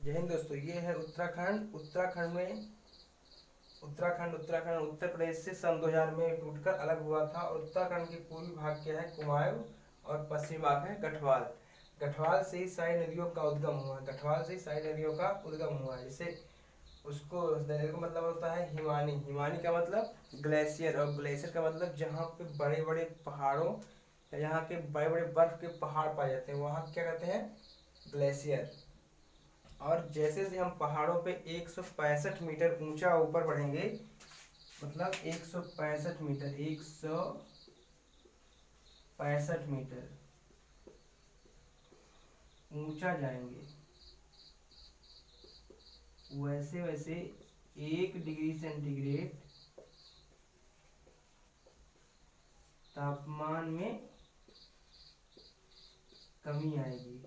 जय हिंद दोस्तों। ये है उत्तराखंड। उत्तराखंड उत्तर प्रदेश से सन 2000 में टूटकर अलग हुआ था। और उत्तराखंड की पूर्वी भाग क्या है, कुमाऊं, और पश्चिमी भाग है गढ़वाल। गढ़वाल से ही सारी नदियों का उद्गम हुआ है। जैसे उसको नदी का मतलब होता है हिमानी। हिमानी का मतलब ग्लेशियर, और ग्लेशियर का मतलब जहाँ पे बड़े बड़े पहाड़ों या यहाँ के बड़े बड़े बर्फ के पहाड़ पाए जाते हैं वहाँ क्या कहते हैं, ग्लेशियर। और जैसे जैसे हम पहाड़ों पे 165 मीटर ऊंचा ऊपर बढ़ेंगे, मतलब 165 मीटर ऊंचा जाएंगे, वैसे वैसे 1 डिग्री सेंटीग्रेड तापमान में कमी आएगी।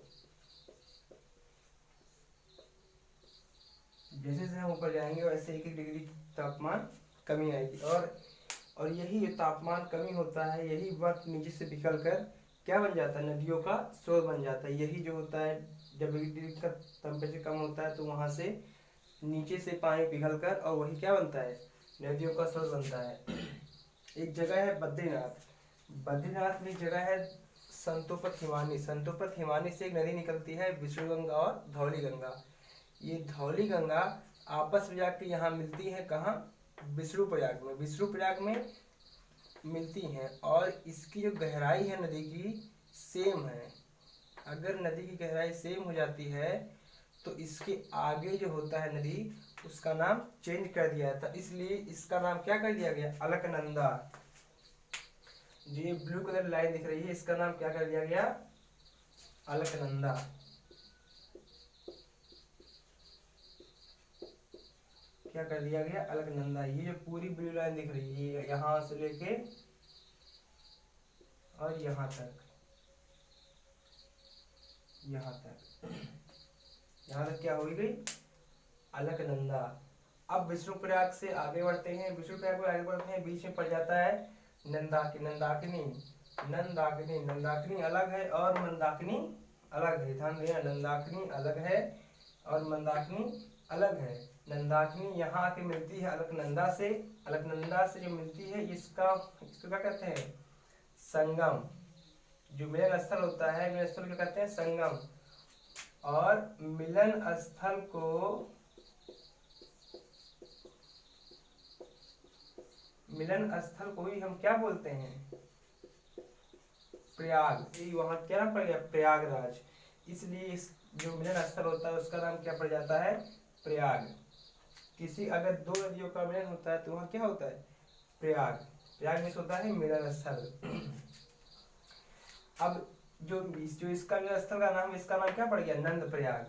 जैसे जैसे हम ऊपर जाएंगे वैसे 1 डिग्री तापमान कमी आएगी। और यही जो तापमान कमी होता है, यही बर्फ नीचे से पिघल कर क्या बन जाता है, नदियों का स्रोत बन जाता है। यही जो होता है, जब 1 डिग्री का टेम्परेचर कम होता है तो वहाँ से नीचे से पानी पिघल कर और वही क्या बनता है, नदियों का स्रोत बनता है। एक जगह है बद्रीनाथ। बद्रीनाथ में एक जगह है संतोपत हिमानी। संतोपत हिमानी से एक नदी निकलती है, विष्णु गंगा और धौली गंगा। ये धौली गंगा आपस में जाके यहाँ मिलती है, कहाँ, विष्णुप्रयाग में मिलती हैं। और इसकी जो गहराई है नदी की सेम है। अगर नदी की गहराई सेम हो जाती है तो इसके आगे जो होता है नदी, उसका नाम चेंज कर दिया था। इसलिए इसका नाम क्या कर दिया गया, अलकनंदा। जो ये ब्लू कलर लाइन दिख रही है, इसका नाम क्या कर दिया गया, अलकनंदा। क्या कर दिया गया, अलकनंदा। ये जो पूरी ब्लू लाइन दिख रही है, यहाँ से लेके और यहाँ तक, यहाँ तक क्या हो गई, अलकनंदा। अब विष्णुप्रयाग से आगे बढ़ते हैं। बीच में पड़ जाता है नंदाकिनी अलग है और मंदाकिनी अलग है। ध्यान देना, नंदाकिनी अलग है और मंदाकिनी अलग है। नंदाकिनी यहाँ आके मिलती है अलकनंदा से। अलकनंदा से जो मिलती है, इसको क्या कहते हैं, संगम। जो मिलन स्थल होता है, मिलन स्थल क्या कहते हैं, संगम। और मिलन स्थल को ही हम क्या बोलते हैं, प्रयाग। वहां क्या नाम पड़ गया, प्रयागराज। इसलिए इस जो मिलन स्थल होता है उसका नाम क्या पड़ जाता है, प्रयाग। अगर दो नदियों का मिलन होता है तो वहां क्या होता है, प्रयाग। प्रयाग में होता है मिलन स्थल। अब जो इसका मिलन स्थल का नाम, इसका नाम क्या पड़ गया, नंद प्रयाग।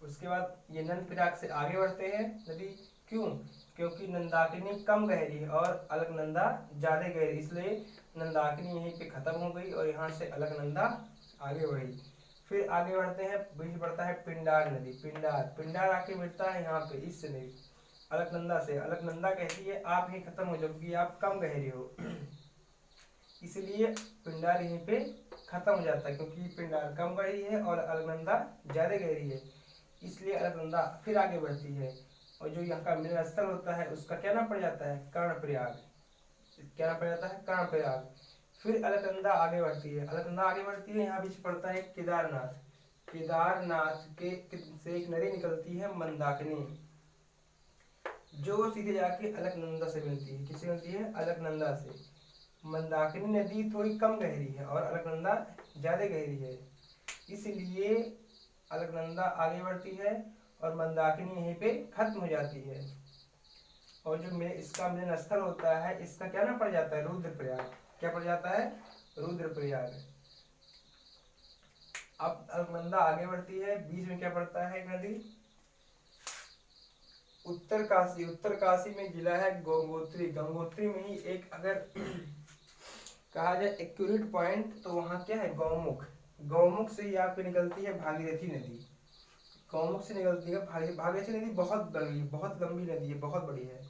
उसके बाद ये नंद प्रयाग से आगे बढ़ते हैं नदी। क्यों, क्योंकि नंदाकिनी कम गहरी है और अलकनंदा ज्यादा गहरी, इसलिए नंदाकिनी यहीं पे खत्म हो गई और यहाँ से अलकनंदा आगे बढ़ी। फिर आगे बढ़ते हैं, बीच पड़ता है पिंडार नदी। पिंडार आके मिलता है यहाँ पे इससे, अलकनंदा से। अलकनंदा कहती है आप ही खत्म हो जाओ क्योंकि आप कम गहरी हो, इसलिए पिंडार यहीं पे खत्म हो जाता है। क्योंकि पिंडार कम गहरी है और अलकनंदा ज्यादा गहरी है, इसलिए अलकनंदा फिर आगे बढ़ती है। और जो यहाँ का मिलन स्थल होता है उसका क्या नाम पड़ जाता है, कर्णप्रयाग। क्या नाम पड़ जाता है, कर्णप्रयाग। फिर अलकनंदा आगे बढ़ती है। यहाँ बीच पड़ता है केदारनाथ। केदारनाथ के से एक नदी निकलती है मंदाकिनी, जो सीधे जाके अलकनंदा से मिलती है। किससे मिलती है, अलकनंदा से। मंदाकिनी नदी थोड़ी कम गहरी है और अलकनंदा ज्यादा गहरी है, इसलिए अलकनंदा आगे बढ़ती है और मंदाकिनी यहीं पे खत्म हो जाती है। और जो इसका मिलन स्थल होता है, इसका क्या नाम पड़ जाता है, रुद्रप्रयाग। क्या पड़ जाता है, रुद्रप्रयाग। अब अलकनंदा आगे बढ़ती है, बीच में क्या पड़ता है, एक नदी उत्तरकाशी में जिला है गंगोत्री। गंगोत्री में ही एक अगर कहा जाए एक्यूरेट पॉइंट, तो वहां क्या है, गौमुख। गौमुख से ही आपको निकलती है भागीरथी नदी। गौमुख से निकलती है भागीरथी नदी, बहुत लंबी नदी है, बहुत बड़ी है।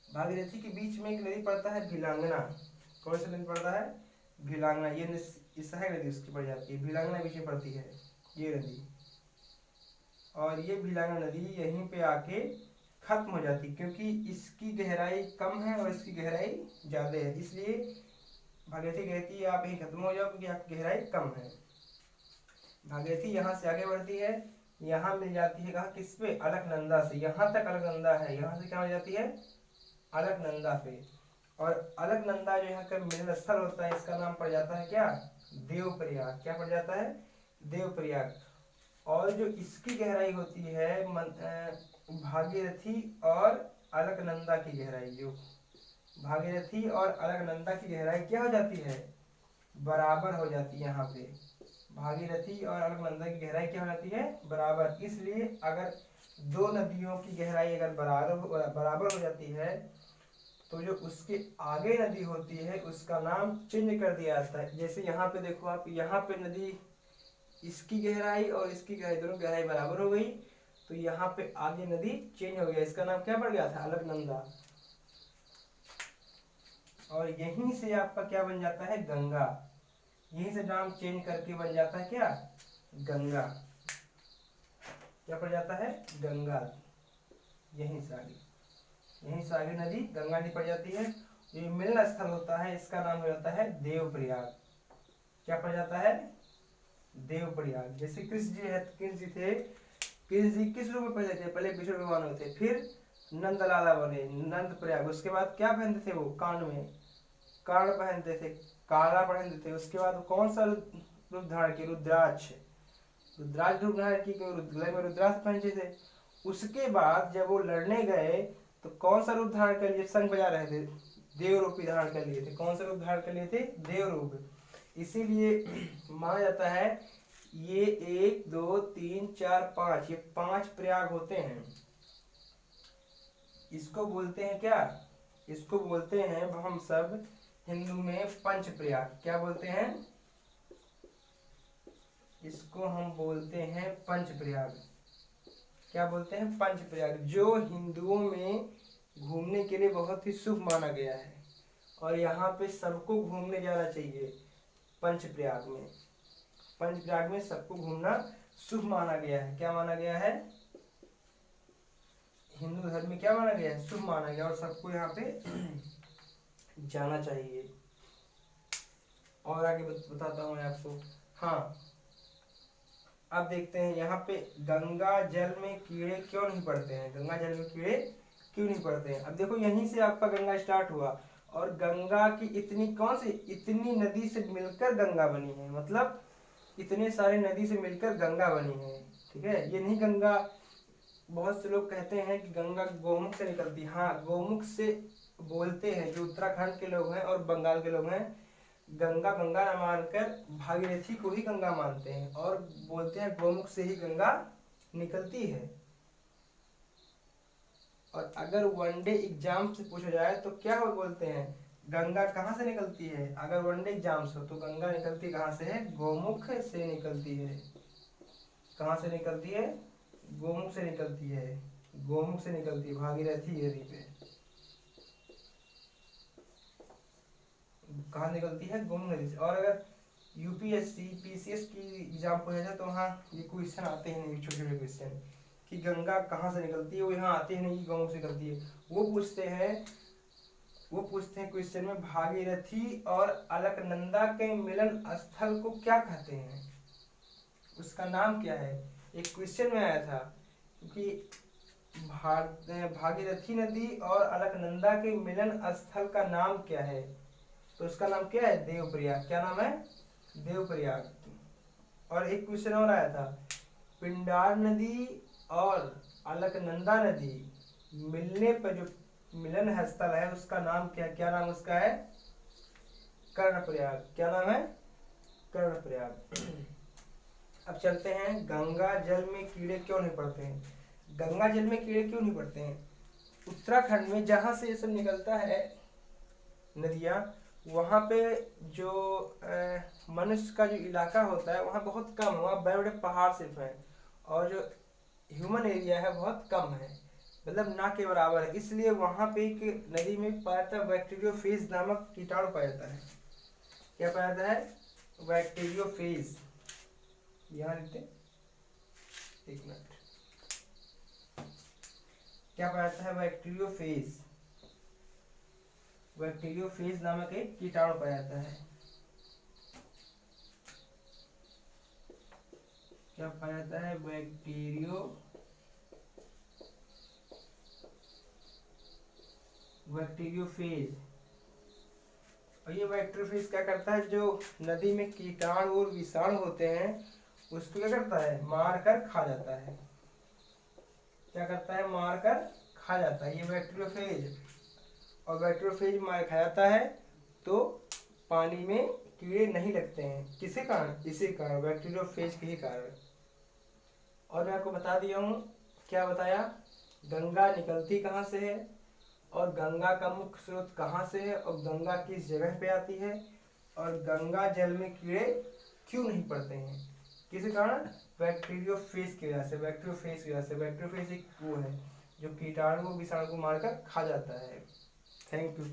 भागीरथी के बीच में एक नदी पड़ता है भिलांगना। कौन सा नदी पड़ता है, भिलांगना। ये सहायक नदी उसकी पड़ जाती है, भिलांगना बीच में पड़ती है ये नदी। और ये भिलांगा नदी यहीं पे आके खत्म हो जाती, क्योंकि इसकी गहराई कम है और इसकी गहराई ज़्यादा है, इसलिए भागीरथी कहती है आप यहीं खत्म हो जाओ क्योंकि आपकी गहराई कम है। भागीरथी यहाँ से आगे बढ़ती है, यहाँ मिल जाती है कहाँ, किस पे, अलकनंदा से। यहाँ तक अलकनंदा है, यहाँ से क्या हो जाती है, अलकनंदा पे। और अलकनंदा जो यहाँ का मिलन स्थल होता है, इसका नाम पड़ जाता है क्या, देवप्रयाग। क्या पड़ जाता है, देवप्रयाग। और जो इसकी गहराई होती है भागीरथी और अलकनंदा की गहराई, जो भागीरथी और अलकनंदा की गहराई क्या हो जाती है, बराबर हो जाती है। यहाँ पे भागीरथी और अलकनंदा की गहराई क्या हो जाती है, बराबर। इसलिए अगर दो नदियों की गहराई अगर बराबर हो जाती है तो जो उसके आगे नदी होती है उसका नाम चेंज कर दिया जाता है। जैसे यहाँ पे देखो आप, यहाँ पे नदी, इसकी गहराई और इसकी गहराई, दोनों गहराई बराबर हो गई, तो यहाँ पे आगे नदी चेंज हो गया, इसका नाम क्या पड़ गया था, अलकनंदा। और यहीं से आपका क्या बन जाता है, गंगा। यहीं से नाम चेंज करके बन जाता है क्या, गंगा। क्या पड़ जाता है, गंगा। यहीं से आगे नदी गंगा नदी पड़ जाती है। ये मिलन स्थल होता है, इसका नाम हो जाता है देवप्रयाग। क्या पड़ जाता है, देवप्रयाग। जैसे कृष्ण जी थे, कृष्ण जी किस रूप में पहले थे, पहले विष्णु भगवान होते, फिर नंदलाला बने, नंद प्रयाग। उसके बाद क्या पहनते थे वो, कान में कर्ण पहनते थे, काला पहनते थे। उसके बाद कौन सा रूप धारण किया, रुद्राक्ष रूप धारण की, गले में रुद्राक्ष पहनते थे। उसके बाद जब वो लड़ने गए तो कौन सा रूप धारण कर लिए, शंख बजा रहे थे, देव रूप धारण कर लिए थे। कौन सा रूप धारण कर लिए थे, देव रूप। इसीलिए माना जाता है ये 1 2 3 4 5, ये 5 प्रयाग होते हैं। इसको बोलते हैं क्या, इसको बोलते हैं हम सब हिंदू में पंच प्रयाग। क्या बोलते हैं, इसको हम बोलते हैं पंच प्रयाग। क्या बोलते हैं, पंच प्रयाग, जो हिंदुओं में घूमने के लिए बहुत ही शुभ माना गया है और यहाँ पे सबको घूमने जाना चाहिए। पंचप्रयाग में सबको घूमना शुभ माना गया है। क्या माना गया है, हिंदू धर्म में क्या माना गया है, शुभ माना गया, और सबको यहाँ पे जाना चाहिए। और आगे बताता हूँ मैं आपको। हाँ, अब देखते हैं यहाँ पे गंगा जल में कीड़े क्यों नहीं पड़ते हैं, गंगा जल में कीड़े क्यों नहीं पड़ते हैं। अब देखो यहीं से आपका गंगा स्टार्ट हुआ और गंगा की इतनी नदी से मिलकर गंगा बनी है, मतलब इतने सारे नदी से मिलकर गंगा बनी है। ठीक है, ये नहीं गंगा, बहुत से लोग कहते हैं कि गंगा गोमुख से निकलती है। हाँ, गोमुख से बोलते हैं जो उत्तराखंड के लोग हैं और बंगाल के लोग हैं, गंगा न मानकर भागीरथी को ही गंगा मानते हैं और बोलते हैं गोमुख से ही गंगा निकलती है। और अगर वनडे एग्जाम से पूछा जाए तो क्या वो बोलते हैं, गंगा कहाँ से निकलती है, अगर वनडे एग्जाम से हो तो गंगा निकलती कहाँ से है, गोमुख से निकलती है। कहाँ से निकलती है, गोमुख से निकलती है, गोमुख से निकलती है भागीरथी नदी पे। कहाँ निकलती है, गोमुख नदी से। और अगर यूपीएससी पीसीएस की एग्जाम पूछा जाए तो वहाँ ये क्वेश्चन आते हैं नहीं, छोटे छोटे क्वेश्चन कि गंगा कहाँ से निकलती है, वो यहाँ आते हैं नहीं कि गोमुख से निकलती है। वो पूछते हैं क्वेश्चन में भागीरथी और अलकनंदा के मिलन स्थल को क्या कहते हैं, उसका नाम क्या है। एक क्वेश्चन में आया था कि भागीरथी नदी और अलकनंदा के मिलन स्थल का नाम क्या है, तो उसका नाम क्या है, देवप्रयाग। क्या नाम है, देवप्रयाग। और एक क्वेश्चन और आया था, पिंडार नदी और अलकनंदा नदी मिलने पर जो मिलन स्थल है उसका नाम क्या नाम उसका है, कर्णप्रयाग। क्या नाम है, कर्णप्रयाग। अब चलते हैं, गंगा जल में कीड़े क्यों नहीं पड़ते हैं। गंगा जल में कीड़े क्यों नहीं पड़ते हैं, उत्तराखंड में जहाँ से ये सब निकलता है नदियाँ, वहाँ पे जो मनुष्य का जो इलाका होता है वहाँ बहुत कम है, वहाँ बड़े बड़े पहाड़ सिर्फ हैं और जो ह्यूमन एरिया है बहुत कम है, मतलब ना के बराबर है। इसलिए वहाँ पे एक नदी में पाया जाता है बैक्टीरियोफेज नामक कीटाणु पाया जाता है। क्या पाया जाता है, बैक्टीरियोफेज। यहाँ लिखते, एक मिनट, क्या पाया जाता है? बैक्टीरियोफेज। बैक्टीरियोफेज नामक एक कीटाणु पाया जाता है। क्या पाया जाता है? बैक्टीरियोफेज। और ये बैक्टीरियोफेज क्या करता है? जो नदी में कीटाणु और विषाणु होते हैं उसको क्या करता है? मार कर खा जाता है। क्या करता है? मार कर खा जाता है ये बैक्टीरियोफेज। और बैक्टीरियोफेज मार खा जाता है तो पानी में कीड़े नहीं लगते हैं। किसी कारण? इसी कारण, बैक्टीरियोफेज के ही कारण। और मैं आपको बता दिया हूँ, क्या बताया? गंगा निकलती कहाँ से है, और गंगा का मुख्य स्रोत कहाँ से है, और गंगा किस जगह पे आती है, और गंगा जल में कीड़े क्यों नहीं पड़ते हैं। किस कारण? बैक्टीरियोफेज की वजह से। बैक्टीरियोफेज की वजह से। बैक्टीरियोफेज एक वो है जो कीटाणु विषाणु को मारकर खा जाता है। Thank you.